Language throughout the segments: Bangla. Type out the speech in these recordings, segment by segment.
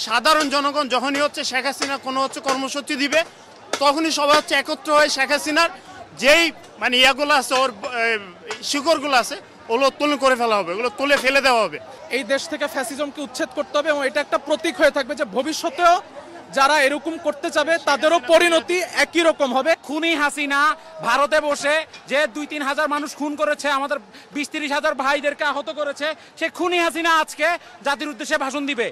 সাধারণ জনগণ যখনই হচ্ছে শেখ হাসিনা কোনো হচ্ছে কর্মসূচি দিবে তখনই সবাই হচ্ছে একত্র হয়ে শেখ হাসিনার যেই মানে ইয়াগুলো আছে ওর শিকড়গুলো আছে ওগুলো উত্তোলন করে ফেলা হবে, ওগুলো তুলে ফেলে দেওয়া হবে। এই দেশ থেকে ফ্যাসিজমকে উচ্ছেদ করতে হবে এবং এটা একটা প্রতীক হয়ে থাকবে যে ভবিষ্যতেও যারা এরকম করতে যাবে তাদেরও পরিণতি একই রকম হবে। খুনি হাসিনা ভারতে বসে যে 2-3 হাজার মানুষ খুন করেছে, আমাদের 20-30 হাজার ভাইদেরকে আহত করেছে, সে খুনি হাসিনা আজকে জাতির উদ্দেশ্যে ভাষণ দিবে।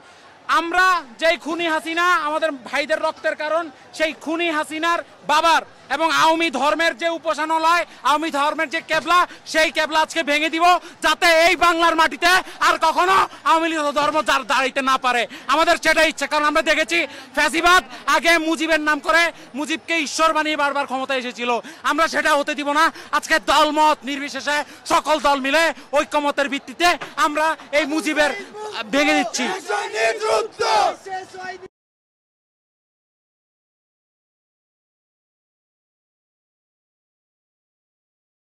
আমরা যেই খুনি হাসিনা আমাদের ভাইদের রক্তের কারণ, সেই খুনি হাসিনার বাবার এবং আওয়ামী ধর্মের যে উপাসনালয়, আওয়ামী ধর্মের যে কেবলা, সেই কেবলা আজকে ভেঙে দিব, যাতে এই বাংলার মাটিতে আর কখনো আওয়ামী ধর্ম দাঁড়াইতে না পারে। আমাদের সেটাই ইচ্ছা, কারণ আমরা দেখেছি ফ্যাসিবাদ আগে মুজিবের নাম করে মুজিবকে ঈশ্বর বানিয়ে বারবার ক্ষমতায় এসেছিল। আমরা সেটা হতে দিব না। আজকে দলমত নির্বিশেষে সকল দল মিলে ঐক্যমতের ভিত্তিতে আমরা এই মুজিবের ভেঙে দিচ্ছি।